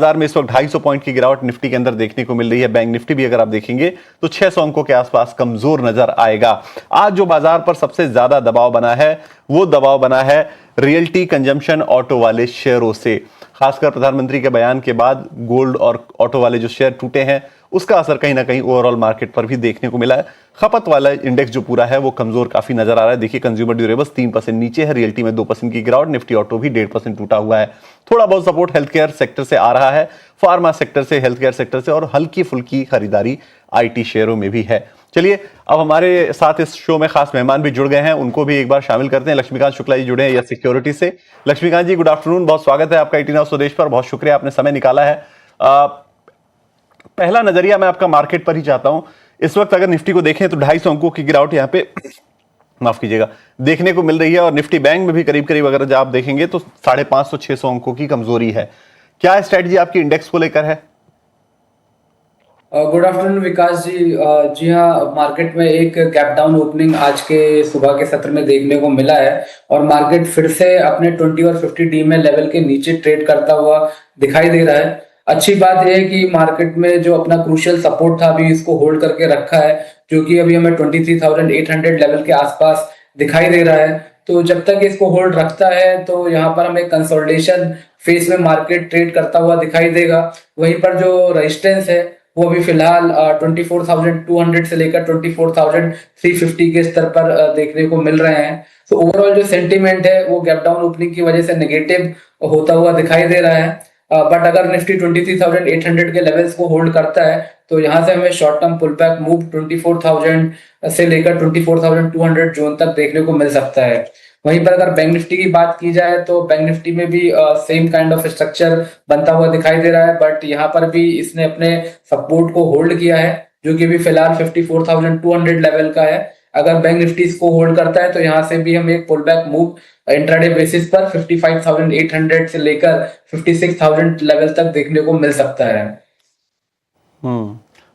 बाजार में इस वक्त 250 पॉइंट की गिरावट निफ्टी के अंदर देखने को मिल रही है। बैंक निफ्टी भी अगर आप देखेंगे तो 600 अंकों के आसपास कमजोर नजर आएगा। आज जो बाजार पर सबसे ज्यादा दबाव बना है वो दबाव बना है रियल्टी कंजम्पशन ऑटो वाले शेयरों से। खासकर प्रधानमंत्री के बयान के बाद गोल्ड और ऑटो वाले जो शेयर टूटे हैं उसका असर कहीं ना कहीं ओवरऑल मार्केट पर भी देखने को मिला है। खपत वाला इंडेक्स जो पूरा है वो कमजोर काफी नजर आ रहा है। देखिए कंज्यूमर ड्यूरेबल्स 3% नीचे है, रियल्टी में 2% की गिरावट, निफ्टी ऑटो भी 1.5% टूटा हुआ है। थोड़ा बहुत सपोर्ट हेल्थ केयर सेक्टर से आ रहा है, फार्मा सेक्टर से, हेल्थ केयर सेक्टर से, और हल्की फुल्की खरीदारी आईटी शेयरों में भी है। चलिए अब हमारे साथ इस शो में खास मेहमान भी जुड़ गए हैं, उनको भी एक बार शामिल करते हैं। लक्ष्मीकांत शुक्ला जी जुड़े हैं यस सिक्योरिटी से। लक्ष्मीकांत जी गुड आफ्टरनून, बहुत स्वागत है आपका 18 आवर स्वदेश पर, बहुत शुक्रिया आपने समय निकाला है। पहला नजरिया मैं आपका मार्केट पर ही चाहता हूं। इस वक्त अगर निफ्टी को देखें तो 250 अंकों की गिरावट यहां पे माफ कीजिएगा देखने को मिल रही है, और निफ्टी बैंक में भी करीब करीब अगर आप देखेंगे तो 550-600 अंकों की कमजोरी है। क्या स्ट्रेटजी आपकी इंडेक्स को लेकर है? गुड आफ्टरनून विकास जी। जी हाँ, मार्केट में एक गैप डाउन ओपनिंग आज के सुबह के सत्र में देखने को मिला है और मार्केट फिर से अपने 20 और 50 डीएमए लेवल के नीचे ट्रेड करता हुआ दिखाई दे रहा है। अच्छी बात यह है कि मार्केट में जो अपना क्रूशियल सपोर्ट था अभी इसको होल्ड करके रखा है, जो कि अभी हमें 23,800 लेवल के आसपास दिखाई दे रहा है। तो जब तक इसको होल्ड रखता है तो यहाँ पर हमें कंसोलिडेशन फेज में मार्केट ट्रेड करता हुआ दिखाई देगा। वहीं पर जो रेजिस्टेंस है वो अभी फिलहाल 24,200 से लेकर 24,350 के स्तर पर देखने को मिल रहे हैं। तो ओवरऑल जो सेंटीमेंट है वो गैप डाउन ओपनिंग की वजह से नेगेटिव होता हुआ दिखाई दे रहा है। बट अगर निफ्टी 23,800 के लेवल्स को होल्ड करता है तो यहाँ से हमें short term pull back move 24,000 से लेकर 24,200 जोन तक देखने को मिल सकता है। वहीं पर अगर बैंक निफ्टी की बात की जाए तो बैंक निफ्टी में भी सेम काइंड ऑफ स्ट्रक्चर बनता हुआ दिखाई दे रहा है, बट यहाँ पर भी इसने अपने सपोर्ट को होल्ड किया है जो कि अभी फिलहाल 54,200 लेवल का है। अगर बैंक निफ्टी इसको होल्ड करता है तो यहाँ से भी हम एक pull back move intraday basis पर 55,800 से लेकर 56,000 लेवल तक देखने को मिल सकता है।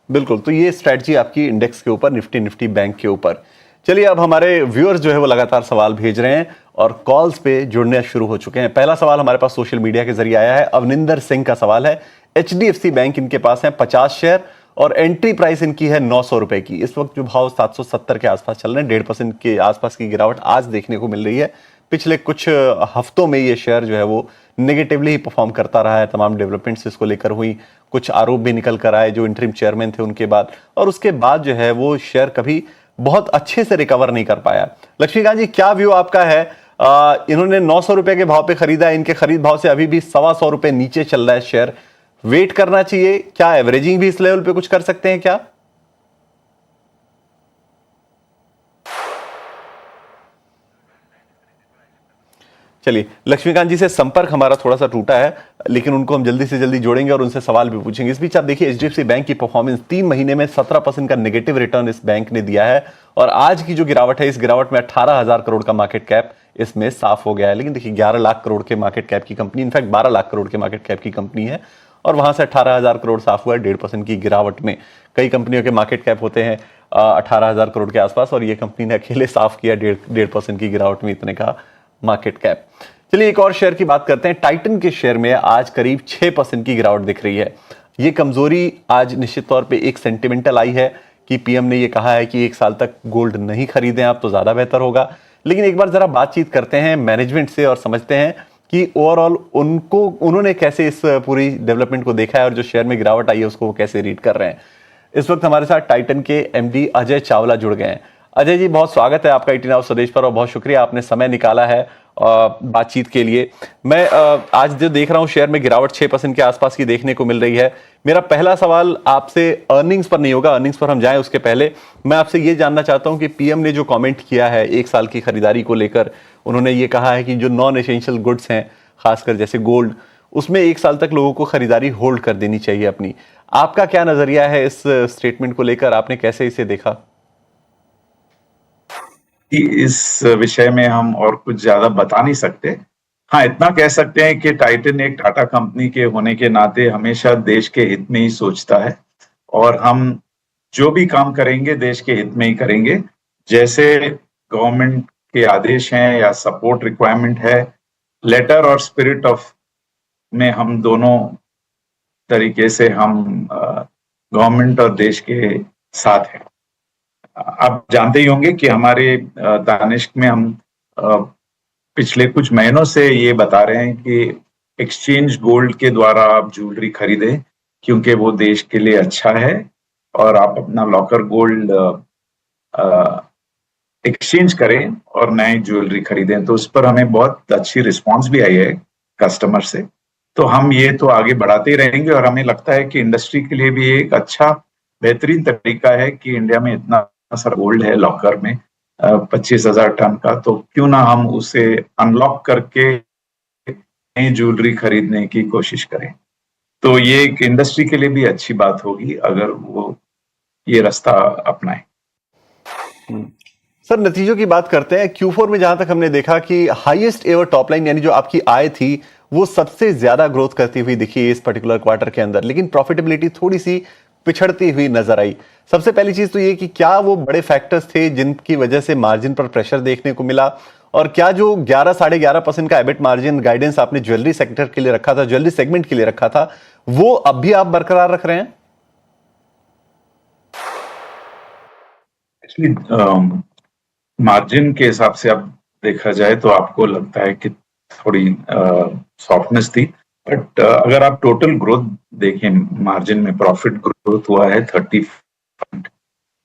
बिल्कुल, तो ये स्ट्रेटजी आपकी इंडेक्स के ऊपर, निफ्टी बैंक के ऊपर। चलिए अब हमारे व्यूअर्स जो है वो लगातार सवाल भेज रहे हैं और कॉल्स पे जुड़ने शुरू हो चुके हैं। पहला सवाल हमारे पास सोशल मीडिया के जरिए आया है। अवनिंदर सिंह का सवाल है, एचडीएफसी बैंक इनके पास है 50 शेयर और एंट्री प्राइस इनकी है 900 रुपए की। इस वक्त जो भाव 770 के आसपास चल रहे हैं, 1.5% के आसपास की गिरावट आज देखने को मिल रही है। पिछले कुछ हफ्तों में ये शेयर जो है वो नेगेटिवली ही परफॉर्म करता रहा है। तमाम डेवलपमेंट्स इसको लेकर हुई, कुछ आरोप भी निकल कर आए जो इंटरिम चेयरमैन थे उनके बाद, और उसके बाद जो है वो शेयर कभी बहुत अच्छे से रिकवर नहीं कर पाया। लक्ष्मीकांत जी क्या व्यू आपका है? इन्होंने 900 रुपए के भाव पे खरीदा है, इनके खरीद भाव से अभी भी 125 रुपए नीचे चल रहा है शेयर। वेट करना चाहिए क्या? एवरेजिंग भी इस लेवल पे कुछ कर सकते हैं क्या? चलिए लक्ष्मीकांत जी से संपर्क हमारा थोड़ा सा टूटा है, लेकिन उनको हम जल्दी से जल्दी जोड़ेंगे और उनसे सवाल भी पूछेंगे। इस बीच आप देखिए एचडीएफसी बैंक की परफॉर्मेंस 3 महीने में 17% का नेगेटिव रिटर्न इस बैंक ने दिया है, और आज की जो गिरावट है इस गिरावट में 18,000 करोड़ का मार्केट कैप इसमें साफ हो गया है। लेकिन देखिए 11 लाख करोड़ के मार्केट कैप की कंपनी, इनफैक्ट 12 लाख करोड़ के मार्केट कैप की कंपनी है, और वहां से 18,000 करोड़ साफ हुआ है 1.5% की गिरावट में। कई कंपनियों के मार्केट कैप होते हैं 18,000 करोड़ के आसपास, और ये कंपनी ने अकेले साफ किया 1.5% की गिरावट में इतने का मार्केट कैप। चलिए एक और शेयर की बात करते हैं। टाइटन के शेयर में आज करीब 6% की गिरावट दिख रही है। ये कमजोरी आज निश्चित तौर पे एक सेंटिमेंटल आई है कि पीएम ने ये कहा है कि 1 साल तक गोल्ड नहीं खरीदें आप तो ज्यादा बेहतर होगा। लेकिन एक बार जरा बातचीत करते हैं मैनेजमेंट से और समझते हैं कि ओवरऑल उन्होंने कैसे इस पूरी डेवलपमेंट को देखा है और जो शेयर में गिरावट आई है उसको वो कैसे रीड कर रहे हैं। इस वक्त हमारे साथ टाइटन के एमडी अजय चावला जुड़ गए हैं। अजय जी बहुत स्वागत है आपका 18 आवर स्वदेश पर, और बहुत शुक्रिया आपने समय निकाला है बातचीत के लिए। मैं आज जो देख रहा हूं शेयर में गिरावट 6% के आसपास की देखने को मिल रही है। मेरा पहला सवाल आपसे अर्निंग्स पर नहीं होगा, अर्निंग्स पर हम जाएं उसके पहले मैं आपसे ये जानना चाहता हूं कि पीएम ने जो कमेंट किया है 1 साल की खरीदारी को लेकर, उन्होंने ये कहा है कि जो नॉन एसेंशियल गुड्स हैं खासकर जैसे गोल्ड, उसमें 1 साल तक लोगों को खरीदारी होल्ड कर देनी चाहिए अपनी। आपका क्या नजरिया है इस स्टेटमेंट को लेकर? आपने कैसे इसे देखा? इस विषय में हम और कुछ ज्यादा बता नहीं सकते। हाँ, इतना कह सकते हैं कि टाइटन एक टाटा कंपनी के होने के नाते हमेशा देश के हित में ही सोचता है, और हम जो भी काम करेंगे देश के हित में ही करेंगे। जैसे गवर्नमेंट के आदेश हैं या सपोर्ट रिक्वायरमेंट है, लेटर और स्पिरिट ऑफ में हम दोनों तरीके से हम गवर्नमेंट और देश के साथ हैं। आप जानते ही होंगे कि हमारे दानिश में हम पिछले कुछ महीनों से ये बता रहे हैं कि एक्सचेंज गोल्ड के द्वारा आप ज्वेलरी खरीदें, क्योंकि वो देश के लिए अच्छा है, और आप अपना लॉकर गोल्ड एक्सचेंज करें और नई ज्वेलरी खरीदें। तो उस पर हमें बहुत अच्छी रिस्पांस भी आई है कस्टमर से। तो हम ये तो आगे बढ़ाते ही रहेंगे, और हमें लगता है कि इंडस्ट्री के लिए भी एक अच्छा बेहतरीन तरीका है कि इंडिया में इतना सारा गोल्ड है लॉकर में 25,000 टन का, तो क्यों ना हम उसे अनलॉक करके नई ज्वेलरी खरीदने की कोशिश करें। तो ये एक इंडस्ट्री के लिए भी अच्छी बात होगी अगर वो ये रास्ता अपनाए। सर, नतीजों की बात करते हैं। Q4 में जहां तक हमने देखा कि हाईएस्ट एवर टॉप लाइन यानी जो आपकी आय थी वो सबसे ज्यादा ग्रोथ करती हुई दिखी इस पर्टिकुलर क्वार्टर के अंदर, लेकिन प्रॉफिटेबिलिटी थोड़ी सी पिछड़ती हुई नजर आई। सबसे पहली चीज तो ये कि क्या वो बड़े फैक्टर्स थे जिनकी वजह से मार्जिन पर प्रेशर देखने को मिला, और क्या जो 11-11.5% का एबिट मार्जिन गाइडेंस आपने ज्वेलरी सेक्टर के लिए रखा था, ज्वेलरी सेगमेंट के लिए रखा था, वो अब भी आप बरकरार रख रहे हैं? एक्चुअली मार्जिन के हिसाब से अब देखा जाए तो आपको लगता है कि थोड़ी सॉफ्टनेस थी, बट अगर आप टोटल ग्रोथ देखें, मार्जिन में प्रॉफिट ग्रोथ हुआ है 30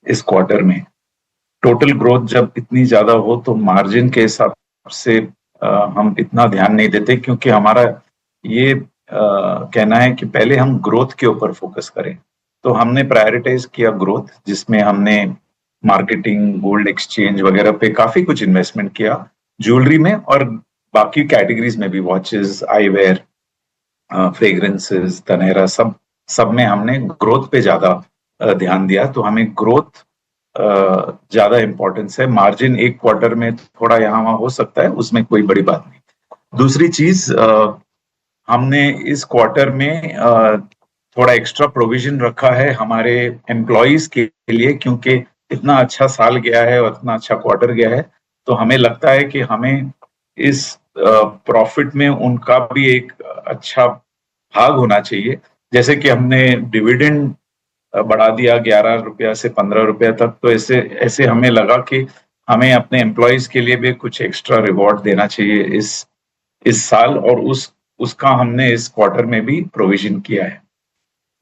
इस क्वार्टर में। टोटल ग्रोथ जब इतनी ज्यादा हो तो मार्जिन के हिसाब से हम इतना ध्यान नहीं देते, क्योंकि हमारा ये कहना है कि पहले हम ग्रोथ के ऊपर फोकस करें। तो हमने प्रायोरिटाइज किया ग्रोथ, जिसमें हमने मार्केटिंग, गोल्ड एक्सचेंज वगैरह पे काफी कुछ इन्वेस्टमेंट किया, ज्वेलरी में और बाकी कैटेगरीज में भी, वॉचेस, आईवेयर, फ्रेग्रेंसेस, तनेरा, सब में हमने ग्रोथ पे ज्यादा ध्यान दिया। तो हमें ग्रोथ ज्यादा इंपॉर्टेंस है। मार्जिन एक क्वार्टर में थोड़ा यहाँ वहां हो सकता है, उसमें कोई बड़ी बात नहीं। दूसरी चीज, हमने इस क्वार्टर में थोड़ा एक्स्ट्रा प्रोविजन रखा है हमारे एम्प्लॉयज के लिए, क्योंकि इतना अच्छा साल गया है और इतना अच्छा क्वार्टर गया है, तो हमें लगता है कि हमें इस प्रॉफिट में उनका भी एक अच्छा भाग होना चाहिए। जैसे कि हमने डिविडेंड बढ़ा दिया 11 रुपया से 15 रुपया तक, तो ऐसे हमें लगा कि हमें अपने एम्प्लॉयज के लिए भी कुछ एक्स्ट्रा रिवॉर्ड देना चाहिए इस साल, और उसका हमने इस क्वार्टर में भी प्रोविजन किया है।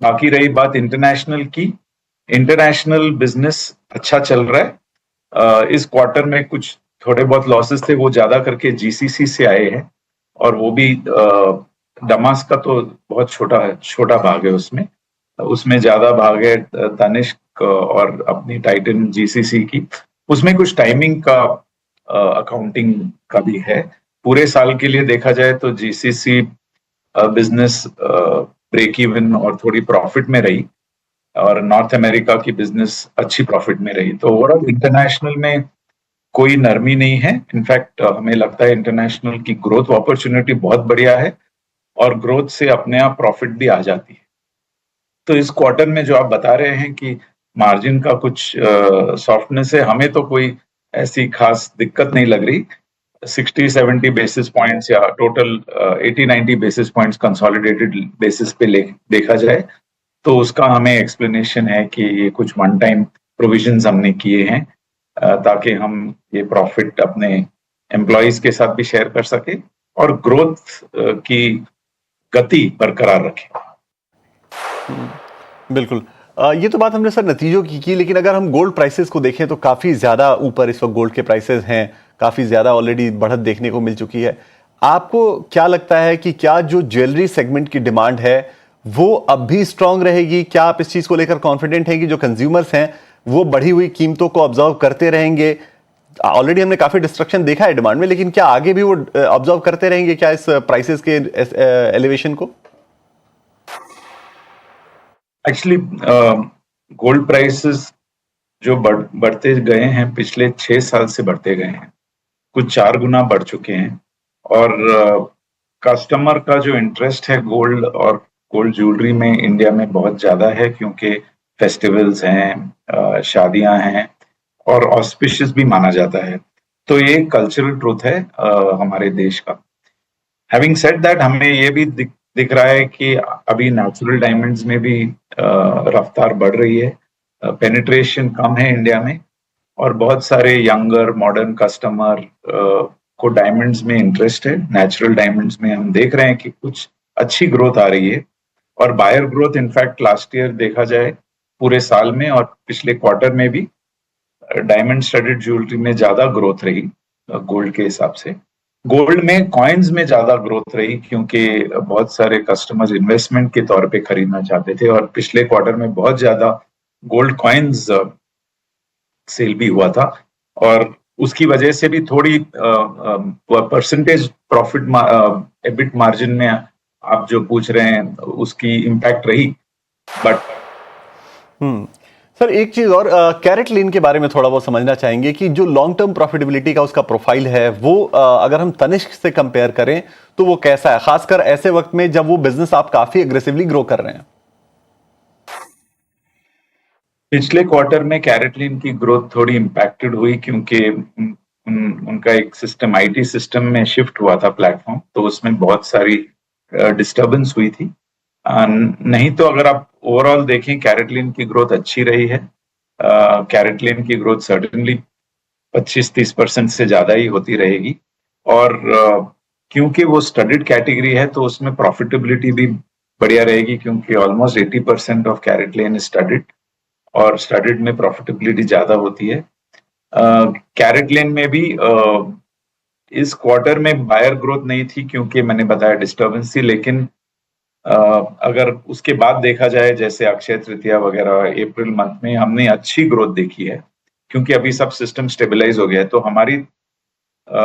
बाकी रही बात इंटरनेशनल की, इंटरनेशनल बिजनेस अच्छा चल रहा है। इस क्वार्टर में कुछ थोड़े बहुत लॉसेस थे, वो ज्यादा करके जीसीसी से आए हैं, और वो भी डमास का तो बहुत छोटा भाग है, उसमें ज्यादा भाग है तनिष्क और अपनी टाइटन जीसीसी की। उसमें कुछ टाइमिंग का अकाउंटिंग का भी है। पूरे साल के लिए देखा जाए तो जीसीसी बिजनेस ब्रेक इवन और थोड़ी प्रॉफिट में रही, और नॉर्थ अमेरिका की बिजनेस अच्छी प्रॉफिट में रही। तो ओवरऑल इंटरनेशनल में कोई नरमी नहीं है। इनफैक्ट हमें लगता है इंटरनेशनल की ग्रोथ अपॉर्चुनिटी बहुत बढ़िया है, और ग्रोथ से अपने आप प्रॉफिट भी आ जाती है। तो इस क्वार्टर में जो आप बता रहे हैं कि मार्जिन का कुछ सॉफ्टनेस है, हमें तो कोई ऐसी खास दिक्कत नहीं लग रही। 60-70 बेसिस पॉइंट्स या total 80-90 basis points consolidated basis पे देखा जाए तो उसका हमें एक्सप्लेनेशन है कि ये कुछ वन टाइम प्रोविजंस हमने किए हैं, ताकि हम ये प्रॉफिट अपने एम्प्लॉयज के साथ भी शेयर कर सके और ग्रोथ की गति बरकरार रखें। बिल्कुल। ये तो बात हमने सर नतीजों की, लेकिन अगर हम गोल्ड प्राइसेस को देखें तो काफी ज्यादा ऊपर इस वक्त गोल्ड के प्राइसेस हैं, काफी ज्यादा ऑलरेडी बढ़त देखने को मिल चुकी है। आपको क्या लगता है कि क्या जो ज्वेलरी सेगमेंट की डिमांड है वो अब भी स्ट्रांग रहेगी? क्या आप इस चीज को लेकर कॉन्फिडेंट हैं कि जो कंज्यूमर्स हैं वो बढ़ी हुई कीमतों को ऑब्जर्व करते रहेंगे? ऑलरेडी हमने काफी डिस्ट्रक्शन देखा है डिमांड में, लेकिन क्या आगे भी वो ऑब्जर्व करते रहेंगे क्या इस प्राइसेस के एलिवेशन को? एक्चुअली गोल्ड प्राइसेस जो बढ़ते गए हैं, पिछले 6 साल से बढ़ते गए हैं, कुछ 4 गुना बढ़ चुके हैं। और कस्टमर का जो इंटरेस्ट है गोल्ड और गोल्ड ज्वेलरी में इंडिया में बहुत ज्यादा है, क्योंकि फेस्टिवल्स हैं, शादियां हैं और ऑस्पिशियस भी माना जाता है। तो ये कल्चरल ट्रूथ है हमारे देश का। हैविंग सेड दैट, हमें ये भी दिख रहा है कि अभी नेचुरल डायमंड्स में भी रफ्तार बढ़ रही है, पेनिट्रेशन कम है इंडिया में, और बहुत सारे यंगर मॉडर्न कस्टमर को डायमंड्स में इंटरेस्ट है। नेचुरल डायमंड्स में हम देख रहे हैं कि कुछ अच्छी ग्रोथ आ रही है, और buyer growth in fact last year देखा जाए पूरे साल में और पिछले क्वार्टर में भी डायमंड स्टडेड ज्वेलरी में ज्यादा ग्रोथ रही गोल्ड के हिसाब से। गोल्ड में कॉइन्स में ज्यादा ग्रोथ रही क्योंकि बहुत सारे कस्टमर्स इन्वेस्टमेंट के तौर पे खरीदना चाहते थे, और पिछले क्वार्टर में बहुत ज्यादा गोल्ड कॉइन्स सेल भी हुआ था, और उसकी वजह से भी थोड़ी परसेंटेज प्रॉफिट एबिट मार्जिन में आप जो पूछ रहे हैं उसकी इम्पैक्ट रही, बट सर एक चीज और कैरेट लेन के बारे में थोड़ा बहुत समझना चाहेंगे कि जो लॉन्ग टर्म प्रॉफिटेबिलिटी का उसका प्रोफाइल है वो अगर हम तनिष्क से कंपेयर करें तो वो कैसा है, खासकर ऐसे वक्त में जब वो बिजनेस आप काफी एग्रेसिवली ग्रो कर रहे हैं। पिछले क्वार्टर में कैरेटलिन की ग्रोथ थोड़ी इम्पैक्टेड हुई क्योंकि उनका एक सिस्टम आईटी सिस्टम में शिफ्ट हुआ था प्लेटफॉर्म, तो उसमें बहुत सारी डिस्टर्बेंस हुई थी। नहीं तो अगर आप ओवरऑल देखें कैरेटलिन की ग्रोथ अच्छी रही है। कैरेटलिन की ग्रोथ सर्टेनली 25-30% से ज्यादा ही होती रहेगी, और क्योंकि वो स्टडीड कैटेगरी है तो उसमें प्रॉफिटेबिलिटी भी बढ़िया रहेगी क्योंकि ऑलमोस्ट 80% ऑफ कैरेटलिन इज स्टडीड, और स्टडीड में प्रॉफिटेबिलिटी ज्यादा होती है। कैरेटलिन में भी इस क्वार्टर में बायर ग्रोथ नहीं थी क्योंकि मैंने बताया डिस्टर्बेंस थी, लेकिन अगर उसके बाद देखा जाए जैसे अक्षय तृतीया वगैरह अप्रैल मंथ में हमने अच्छी ग्रोथ देखी है क्योंकि अभी सब सिस्टम स्टेबलाइज हो गया है, तो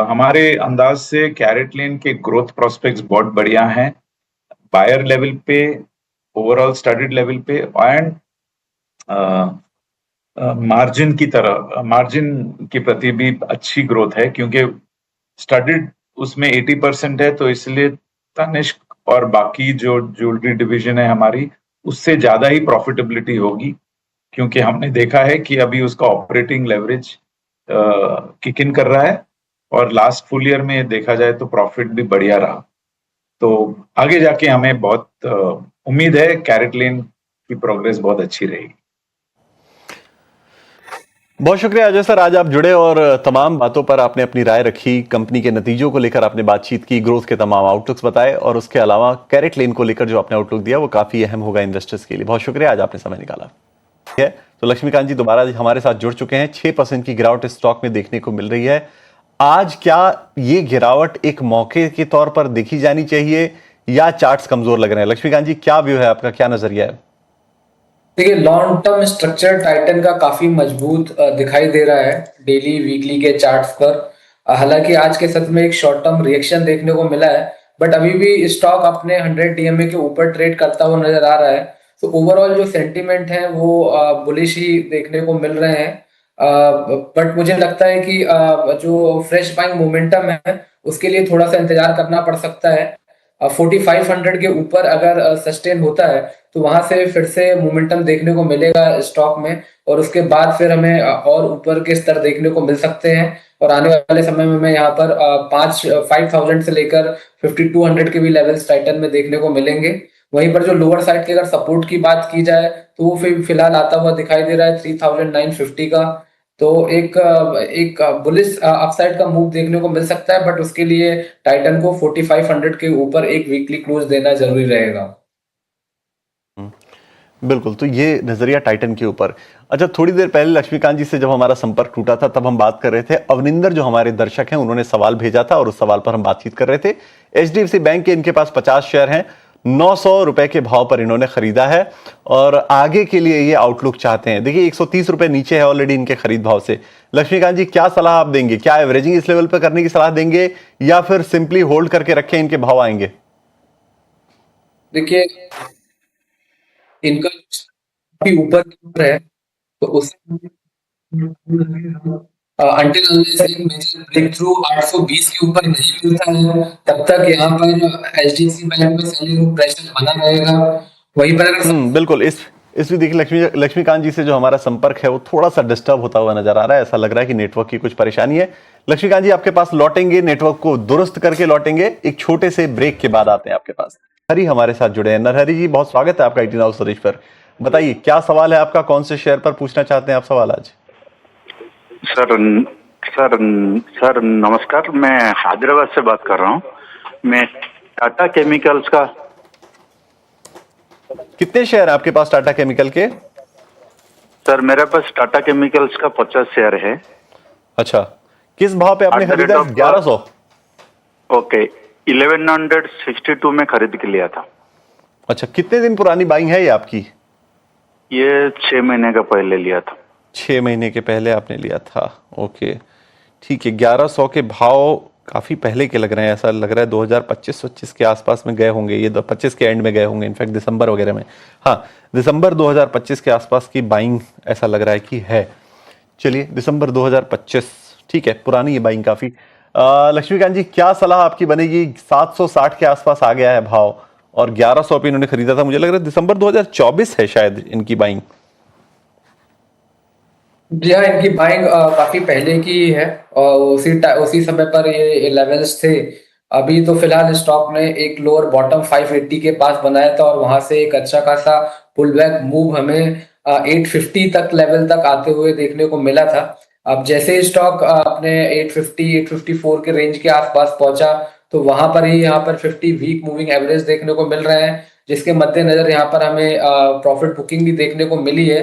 हमारे अंदाज से कैरेटलिन के ग्रोथ प्रोस्पेक्ट्स बहुत बढ़िया हैं बायर लेवल पे, ओवरऑल स्टडीड लेवल पे, एंड मार्जिन के प्रति भी अच्छी ग्रोथ है क्योंकि स्टडीड उसमें 80% है, तो इसलिए तनिष्क और बाकी जो ज्वेलरी डिवीजन है हमारी उससे ज्यादा ही प्रॉफिटेबिलिटी होगी क्योंकि हमने देखा है कि अभी उसका ऑपरेटिंग लेवरेज किक इन कर रहा है, और लास्ट फुल ईयर में देखा जाए तो प्रॉफिट भी बढ़िया रहा। तो आगे जाके हमें बहुत उम्मीद है कैरेटलिन की प्रोग्रेस बहुत अच्छी रहेगी। बहुत शुक्रिया अजय सर, आज आप जुड़े और तमाम बातों पर आपने अपनी राय रखी, कंपनी के नतीजों को लेकर आपने बातचीत की, ग्रोथ के तमाम आउटलुक्स बताए, और उसके अलावा कैरेट लेन को लेकर जो आपने आउटलुक दिया वो काफी अहम होगा इन्वेस्टर्स के लिए। बहुत शुक्रिया, आज आपने समय निकाला है। तो लक्ष्मीकांत जी दोबारा हमारे साथ जुड़ चुके हैं। 6% की गिरावट स्टॉक में देखने को मिल रही है। आज क्या ये गिरावट एक मौके के तौर पर देखी जानी चाहिए या चार्ट्स कमजोर लग रहे हैं? लक्ष्मीकांत जी क्या व्यू है आपका, क्या नजरिया है? देखिए, लॉन्ग टर्म स्ट्रक्चर टाइटन का काफी मजबूत दिखाई दे रहा है डेली वीकली के चार्ट्स पर। हालांकि आज के सत्र में एक शॉर्ट टर्म रिएक्शन देखने को मिला है, बट अभी भी स्टॉक अपने 100 डीएमए के ऊपर ट्रेड करता हुआ नजर आ रहा है। तो ओवरऑल जो सेंटीमेंट है वो बुलिश ही देखने को मिल रहे हैं, बट मुझे लगता है कि जो फ्रेश बाइंग मोमेंटम है उसके लिए थोड़ा सा इंतजार करना पड़ सकता है। 4500 के ऊपर अगर सस्टेन होता है तो वहां से फिर से मोमेंटम देखने को मिलेगा स्टॉक में, और उसके बाद फिर हमें और ऊपर के स्तर देखने को मिल सकते हैं। और आने वाले समय में मैं यहाँ पर 5000 से लेकर 5200 के भी लेवल्स टाइटन में देखने को मिलेंगे। वहीं पर जो लोअर साइड के अगर सपोर्ट की बात की जाए तो वो फिलहाल आता हुआ दिखाई दे रहा है 3950 का। तो एक बुलिश अपसाइड का मूव देखने को मिल सकता है, बट उसके लिए टाइटन को 4500 के ऊपर एक वीकली क्लोज देना जरूरी रहेगा। बिल्कुल, तो ये नजरिया टाइटन के ऊपर। अच्छा, थोड़ी देर पहले लक्ष्मीकांत जी से जब हमारा संपर्क टूटा था तब हम बात कर रहे थे, अवनिंदर जो हमारे दर्शक हैं उन्होंने सवाल भेजा था और उस सवाल पर हम बातचीत कर रहे थे। एचडीएफसी बैंक के इनके पास 50 शेयर हैं, 900 रुपए के भाव पर इन्होंने खरीदा है और आगे के लिए ये आउटलुक चाहते हैं। देखिए 130 रुपए नीचे है ऑलरेडी इनके खरीद भाव से। लक्ष्मीकांत जी क्या सलाह आप देंगे? क्या एवरेजिंग इस लेवल पर करने की सलाह देंगे या फिर सिंपली होल्ड करके रखें, इनके भाव आएंगे? देखिए, इनका ऊपर है तो उससे अंटिल अनलेस एक मेजर ब्रेक थ्रू 820 के ऊपर नहीं मिलता है तब तक यहाँ पर एचडीएफसी बैंक में सेलिंग प्रेशर बना रहेगा। वहीं पर अगर बिल्कुल, इस भी देखिए लक्ष्मीकांत जी से जो हमारा संपर्क है वो थोड़ा सा डिस्टर्ब होता हुआ नजर आ रहा है। ऐसा लग रहा है कि नेटवर्क की कुछ परेशानी है। लक्ष्मीकांत जी आपके पास लौटेंगे, नेटवर्क को दुरुस्त करके लौटेंगे। एक छोटे से ब्रेक के बाद आते हैं आपके पास। हरी हमारे साथ जुड़े हैं। नरहरि जी, बहुत स्वागत है आपका 18 हाउस सुरेश पर। बताइए क्या सवाल है आपका, कौन से शेयर पर पूछना चाहते हैं आप सवाल आज? सर सर सर नमस्कार, मैं हैदराबाद से बात कर रहा हूँ। मैं टाटा केमिकल्स का। कितने शेयर आपके पास टाटा केमिकल के? सर मेरे पास टाटा केमिकल्स का 50 शेयर है। अच्छा, किस भाव पे आपने At the खरीदा? rate of 1100। ओके, 1162 में खरीद के लिया था। अच्छा, कितने दिन पुरानी बाइंग है ये आपकी? ये 6 महीने का पहले लिया था। 6 महीने के पहले आपने लिया था। ओके, ठीक है। 1100 के भाव काफी पहले के लग रहे हैं, ऐसा लग रहा है 2025-25 के आसपास में गए होंगे ये, 25 के एंड में गए होंगे, इनफैक्ट दिसंबर वगैरह में। हाँ, दिसंबर 2025 के आसपास की बाइंग ऐसा लग रहा है कि है। चलिए, दिसंबर 2025, ठीक है, पुरानी ये बाइंग काफी। लक्ष्मीकांत जी, क्या सलाह आपकी बनेगी? 760 के आसपास आ गया है भाव और 1100 पे इन्होंने खरीदा था, मुझे लग रहा है दिसंबर 2024 है शायद इनकी बाइंग। जी हाँ, इनकी बाइंग काफी पहले की है और उसी समय पर ये लेवल्स थे। अभी तो फिलहाल स्टॉक ने एक लोअर बॉटम 580 के पास बनाया था और वहां से एक अच्छा खासा पुल बैक मूव हमें 850 तक लेवल तक आते हुए देखने को मिला था। अब जैसे ही स्टॉक अपने 850 854 के रेंज के आसपास पहुंचा, तो वहां पर ही यहाँ पर 50 वीक मूविंग एवरेज देखने को मिल रहे हैं, जिसके मद्देनजर यहाँ पर हमें प्रॉफिट बुकिंग भी देखने को मिली है।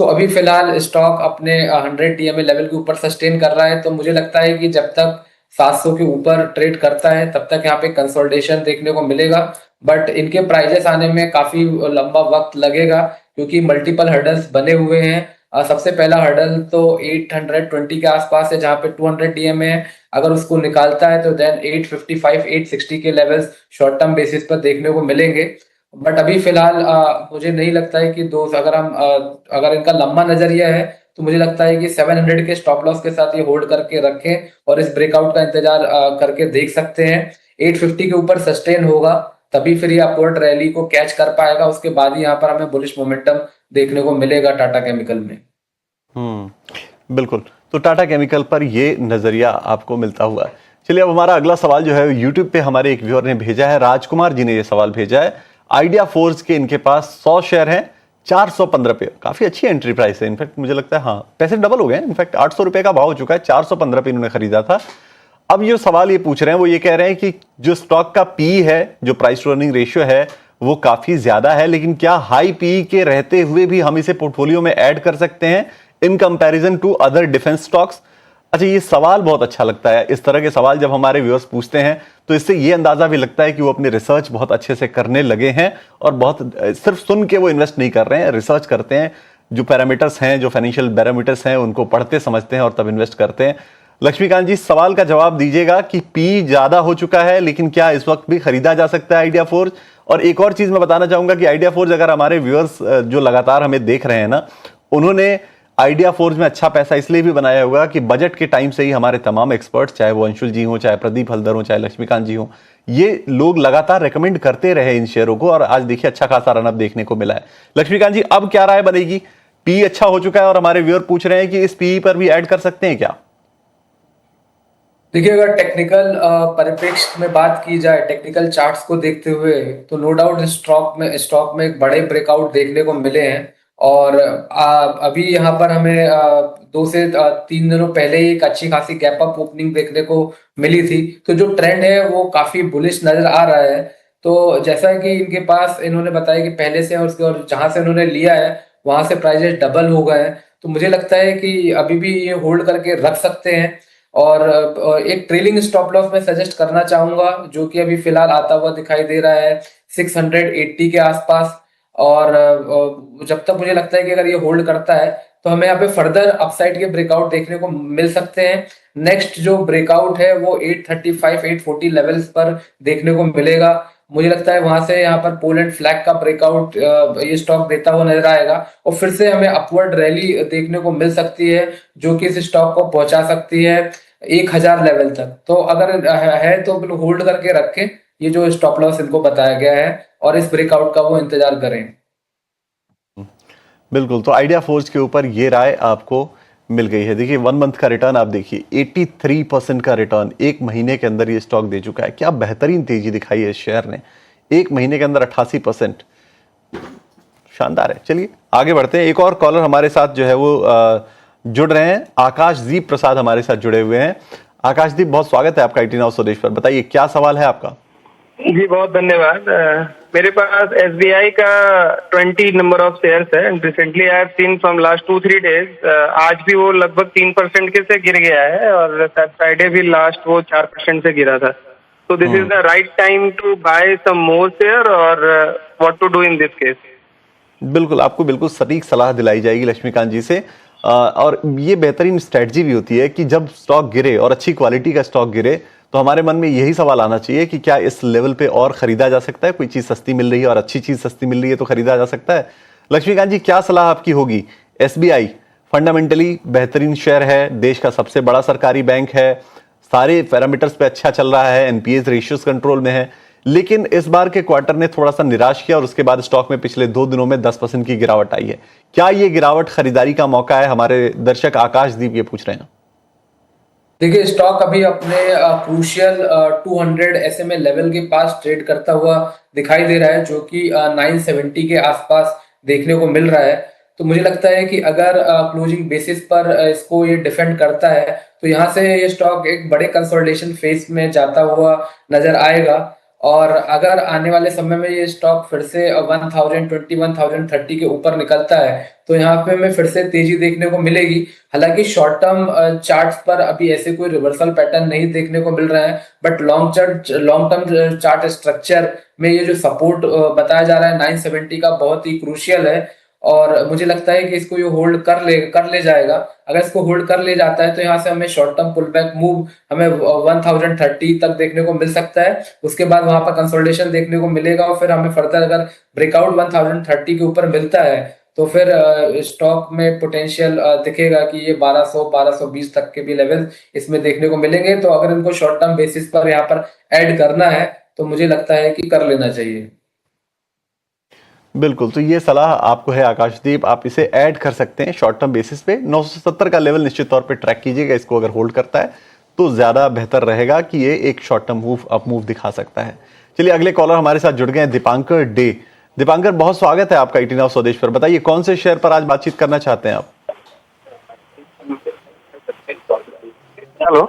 तो अभी फिलहाल स्टॉक अपने 100 डीएमए लेवल के ऊपर सस्टेन कर रहा है, तो मुझे लगता है कि जब तक 700 के ऊपर ट्रेड करता है तब तक यहाँ पे कंसोलिडेशन देखने को मिलेगा। बट इनके प्राइजेस आने में काफी लंबा वक्त लगेगा, क्योंकि मल्टीपल हर्डल्स बने हुए हैं। सबसे पहला हर्डल तो 820 के आसपास है, जहाँ पे 200 डीएमए है। अगर उसको निकालता है तो देन 855 860 के लेवल्स शॉर्ट टर्म बेसिस पर देखने को मिलेंगे। बट अभी फिलहाल मुझे नहीं लगता है कि दोस्त, अगर इनका लंबा नजरिया है तो मुझे लगता है कि 700 के स्टॉप लॉस के साथ ये होल्ड करके रखें और इस ब्रेकआउट का इंतजार करके देख सकते हैं। 850 के ऊपर सस्टेन होगा तभी फिर ये अपवर्ड रैली को कैच कर पाएगा, उसके बाद ही यहाँ पर हमें बुलिश मोमेंटम देखने को मिलेगा टाटा केमिकल में। बिल्कुल। तो टाटा केमिकल पर ये नजरिया आपको मिलता हुआ। चलिए, अब हमारा अगला सवाल जो है यूट्यूब पे हमारे एक व्यूअर ने भेजा है, राजकुमार जी ने ये सवाल भेजा है। आइडिया फोर्स के इनके पास 100 शेयर हैं, 415 पे, काफी अच्छी एंट्री प्राइस है। इनफैक्ट मुझे लगता है हाँ, पैसे डबल हो गए। इनफैक्ट 800 रुपए का भाव हो चुका है, 415 पे इन्होंने खरीदा था। अब ये सवाल ये पूछ रहे हैं, वो ये कह रहे हैं कि जो स्टॉक का पी है, जो प्राइस टू अर्निंग रेशियो है, वो काफी ज्यादा है, लेकिन क्या हाई पी के रहते हुए भी हम इसे पोर्टफोलियो में ऐड कर सकते हैं in comparison to other defence stocks? अच्छा, ये सवाल बहुत अच्छा लगता है। इस तरह के सवाल जब हमारे व्यूअर्स पूछते हैं तो इससे ये अंदाजा भी लगता है कि वो अपनी रिसर्च बहुत अच्छे से करने लगे हैं और बहुत सिर्फ सुन के वो इन्वेस्ट नहीं कर रहे हैं, रिसर्च करते हैं। जो पैरामीटर्स हैं, जो फाइनेंशियल पैरामीटर्स हैं, उनको पढ़ते समझते हैं और तब इन्वेस्ट करते हैं। लक्ष्मीकांत जी, सवाल का जवाब दीजिएगा कि पी ज्यादा हो चुका है, लेकिन क्या इस वक्त भी खरीदा जा सकता है आइडिया फोर्स? और एक और चीज मैं बताना चाहूंगा कि आइडिया फोर्स, अगर हमारे व्यूअर्स जो लगातार हमें देख रहे हैं ना, उन्होंने आइडिया फोर्स में अच्छा पैसा इसलिए भी बनाया होगा कि बजट के टाइम से ही हमारे तमाम एक्सपर्ट्स, चाहे वो अंशुल जी हो, चाहे प्रदीप हल्दर हो, चाहे लक्ष्मीकांत जी हो, ये लोग लगातार रेकमेंड करते रहे इन शेयरों को और आज देखिए अच्छा खासा रनअप देखने को मिला है। लक्ष्मीकांत जी, अब क्या राय बनेगी? पी अच्छा हो चुका है और हमारे व्यूअर पूछ रहे हैं कि इस पी पर भी ऐड कर सकते हैं क्या? देखिए, अगर टेक्निकल परिप्रेक्ष्य में बात की जाए, टेक्निकल चार्ट्स को देखते हुए, तो नो डाउट स्टॉक में एक बड़े ब्रेकआउट देखने को मिले हैं। और अभी यहाँ पर हमें 2 से 3 दिनों पहले ही एक अच्छी खासी गैप अप ओपनिंग देखने को मिली थी, तो जो ट्रेंड है वो काफी बुलिश नजर आ रहा है। तो जैसा कि इनके पास इन्होंने बताया कि पहले से और जहां से इन्होंने लिया है वहां से प्राइजेस डबल हो गए हैं, तो मुझे लगता है कि अभी भी ये होल्ड करके रख सकते हैं। और एक ट्रेलिंग स्टॉप लॉस मैं सजेस्ट करना चाहूंगा, जो कि अभी फिलहाल आता हुआ दिखाई दे रहा है 680 के आसपास। और जब तक मुझे लगता है कि अगर ये होल्ड करता है तो हमें यहाँ पे फर्दर अपसाइड के ब्रेकआउट देखने को मिल सकते हैं। नेक्स्ट जो ब्रेकआउट है वो 835 840 लेवल्स पर देखने को मिलेगा। मुझे लगता है वहां से यहाँ पर पोल एंड फ्लैग का ब्रेकआउट ये स्टॉक देता हुआ नजर आएगा और फिर से हमें अपवर्ड रैली देखने को मिल सकती है, जो कि इस स्टॉक को पहुंचा सकती है 1000 लेवल तक। तो अगर है तो बिल्कुल होल्ड करके रखें ये जो स्टॉप लॉस इनको बताया गया है और इस ब्रेकआउट का वो इंतजार करें। बिल्कुल। तो आइडिया फोर्स के ऊपर ये राय आपको मिल गई है। देखिए, 1 मंथ का रिटर्न आप देखिए, 83% का रिटर्न 1 महीने के अंदर ये स्टॉक दे चुका है। क्या बेहतरीन तेजी दिखाई है इस शेयर ने। एक महीने के अंदर 88%, शानदार है। चलिए आगे बढ़ते हैं। एक और कॉलर हमारे साथ जो है वो जुड़ रहे हैं, आकाशदीप प्रसाद हमारे साथ जुड़े हुए हैं। आकाशदीप, बहुत स्वागत है आपका IT Now स्वदेश पर। बताइए क्या सवाल है आपका? जी बहुत धन्यवाद। मेरे पास SBI का 20 नंबर ऑफ शेयर्स है and recently I have seen from last 2-3 days आज भी वो लगभग 3% के से गिर गया है और फ्राइडे भी लास्ट वो 4% से गिरा था। तो this is the right time to buy some more share और what to do in this case? बिल्कुल, आपको बिल्कुल सटीक सलाह दिलाई जाएगी लक्ष्मीकांत जी से। और ये बेहतरीन स्ट्रेटजी भी होती है कि जब स्टॉक गिरे और अच्छी क्वालिटी का स्टॉक गिरे तो हमारे मन में यही सवाल आना चाहिए कि क्या इस लेवल पे और खरीदा जा सकता है? कोई चीज सस्ती मिल रही है और अच्छी चीज सस्ती मिल रही है तो खरीदा जा सकता है। लक्ष्मीकांत जी, क्या सलाह आपकी होगी? SBI फंडामेंटली बेहतरीन शेयर है, देश का सबसे बड़ा सरकारी बैंक है, सारे पैरामीटर्स पे अच्छा चल रहा है, NPAs रेशियोज कंट्रोल में है, लेकिन इस बार के क्वार्टर ने थोड़ा सा निराश किया और उसके बाद स्टॉक में पिछले 2 दिनों में 10% की गिरावट आई है। क्या ये गिरावट खरीदारी का मौका है? हमारे दर्शक आकाशदीप ये पूछ रहे हैं। देखिए, स्टॉक अभी अपने क्रूशियल 200 SMA लेवल के पास ट्रेड करता हुआ दिखाई दे रहा है, जो कि 970 के आसपास देखने को मिल रहा है। तो मुझे लगता है कि अगर क्लोजिंग बेसिस पर इसको ये डिफेंड करता है तो यहाँ से ये स्टॉक एक बड़े कंसोलिडेशन फेज में जाता हुआ नजर आएगा। और अगर आने वाले समय में ये स्टॉक फिर से 1020, 1030 के ऊपर निकलता है तो यहाँ पे हमें फिर से तेजी देखने को मिलेगी। हालांकि शॉर्ट टर्म चार्ट्स पर अभी ऐसे कोई रिवर्सल पैटर्न नहीं देखने को मिल रहा है, but long term chart structure में ये जो सपोर्ट बताया जा रहा है 970 का, बहुत ही क्रूशियल है। और मुझे लगता है कि इसको ये होल्ड कर ले जाएगा। अगर इसको होल्ड कर ले जाता है तो यहाँ से हमें शॉर्ट टर्म पुलबैक मूव हमें 1030 तक देखने को मिल सकता है। उसके बाद वहां पर कंसोलिडेशन देखने को मिलेगा और फिर हमें फर्दर अगर ब्रेकआउट 1030 के ऊपर मिलता है तो फिर स्टॉक में पोटेंशियल दिखेगा कि ये 1200-1220 तक के भी लेवल इसमें देखने को मिलेंगे। तो अगर इनको शॉर्ट टर्म बेसिस पर यहाँ पर ऐड करना है तो मुझे लगता है कि कर लेना चाहिए। बिल्कुल, तो ये सलाह आपको है आकाशदीप, आप इसे ऐड कर सकते हैं शॉर्ट टर्म बेसिस पे। 970 का लेवल निश्चित तौर पे ट्रैक कीजिएगा, इसको अगर होल्ड करता है तो ज्यादा बेहतर रहेगा कि ये एक short term move up move दिखा सकता है। चलिए अगले कॉलर हमारे साथ जुड़ गए हैं, दीपांकर डे। दीपांकर, बहुत स्वागत है आपका IT Now स्वदेश पर। बताइए कौन से शेयर पर आज बातचीत करना चाहते हैं आप? हेलो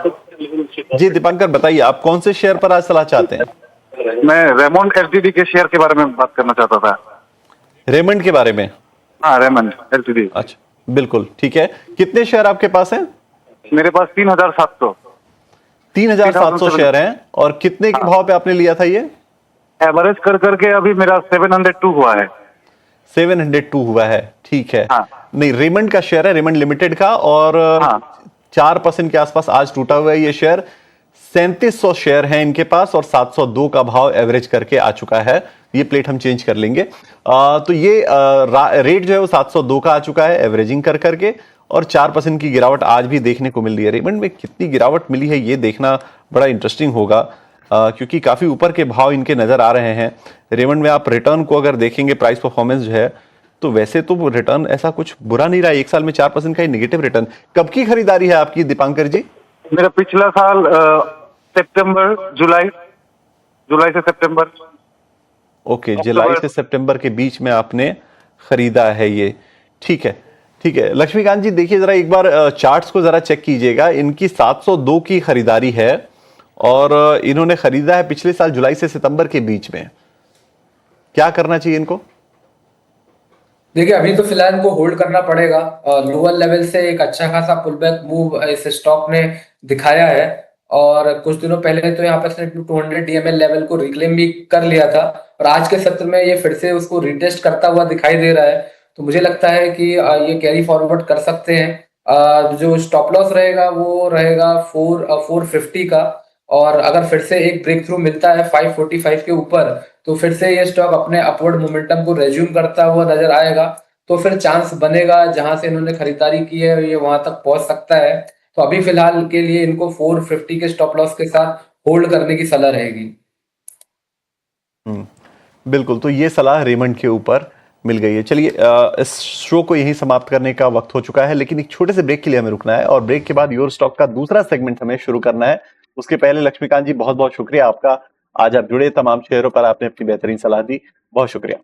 जी दीपांकर, बताइए आप कौन से शेयर पर आज सलाह चाहते हैं? मैं रेमंड LTD के शेयर के बारे में बात करना चाहता था। रेमंड के बारे में? हाँ, रेमंड LTD। अच्छा, बिल्कुल ठीक है। कितने शेयर आपके पास हैं? मेरे पास 3700 3700 शेयर हैं। और कितने के भाव पे आपने लिया था ये? एवरेज कर करके अभी मेरा 702 हुआ है। 702 हुआ है, ठीक है। हाँ। नहीं, रेमंड का शेयर है, रेमंड लिमिटेड का, और हाँ। 4% के आसपास आज टूटा हुआ है ये शेयर। 3700 शेयर हैं इनके पास और 702 का भाव एवरेज करके आ चुका है। ये प्लेट हम चेंज कर लेंगे। तो ये रेट जो है वो 702 का आ चुका है एवरेजिंग कर करके, और 4% की गिरावट आज भी देखने को मिल रही है। रेमंड में कितनी गिरावट मिली है ये देखना बड़ा इंटरेस्टिंग होगा, क्योंकि काफी ऊपर के भाव इनके नजर आ रहे हैं। रेमंड में आप रिटर्न को अगर देखेंगे, प्राइस परफॉर्मेंस जो है, तो वैसे तो रिटर्न ऐसा कुछ बुरा नहीं रहा। एक साल में 4% का ही नेगेटिव रिटर्न। कब की खरीदारी है आपकी दीपांकर जी? मेरा पिछला साल जुलाई से सितंबर। ओके, जुलाई से सितंबर के बीच में आपने खरीदा है ये, ठीक है। ठीक है लक्ष्मीकांत जी, देखिए जरा एक बार चार्ट्स को जरा चेक कीजिएगा। इनकी 702 की खरीदारी है और इन्होंने खरीदा है पिछले साल जुलाई से सितंबर के बीच में। क्या करना चाहिए इनको? देखिए, अभी तो फिलहाल इनको होल्ड करना पड़ेगा। लोअर लेवल से एक अच्छा खासा पुलबैक मूव इस स्टॉक ने दिखाया है और कुछ दिनों पहले तो यहाँ पर 200 DMA लेवल को रिक्लेम भी कर लिया था और आज के सत्र में ये फिर से उसको रिटेस्ट करता हुआ दिखाई दे रहा है। तो मुझे लगता है कि ये कैरी फॉरवर्ड कर सकते हैं। जो स्टॉप लॉस रहेगा वो रहेगा 450 का, और अगर फिर से एक ब्रेक थ्रू मिलता है 545 के ऊपर तो फिर से ये स्टॉक अपने अपवर्ड मोमेंटम को रेज्यूम करता हुआ नजर आएगा। तो फिर चांस बनेगा जहां से इन्होंने खरीदारी की है ये वहां तक पहुंच सकता है। तो अभी फिलहाल के लिए इनको 450 के स्टॉप लॉस के साथ होल्ड करने की सलाह रहेगी। बिल्कुल, तो ये सलाह रेमंड के ऊपर मिल गई है। चलिए इस शो को यहीं समाप्त करने का वक्त हो चुका है, लेकिन एक छोटे से ब्रेक के लिए हमें रुकना है और ब्रेक के बाद योर स्टॉक का दूसरा सेगमेंट हमें शुरू करना है। उसके पहले लक्ष्मीकांत जी, बहुत बहुत शुक्रिया आपका। आज आप जुड़े, तमाम शेयरों पर आपने अपनी बेहतरीन सलाह दी, बहुत शुक्रिया।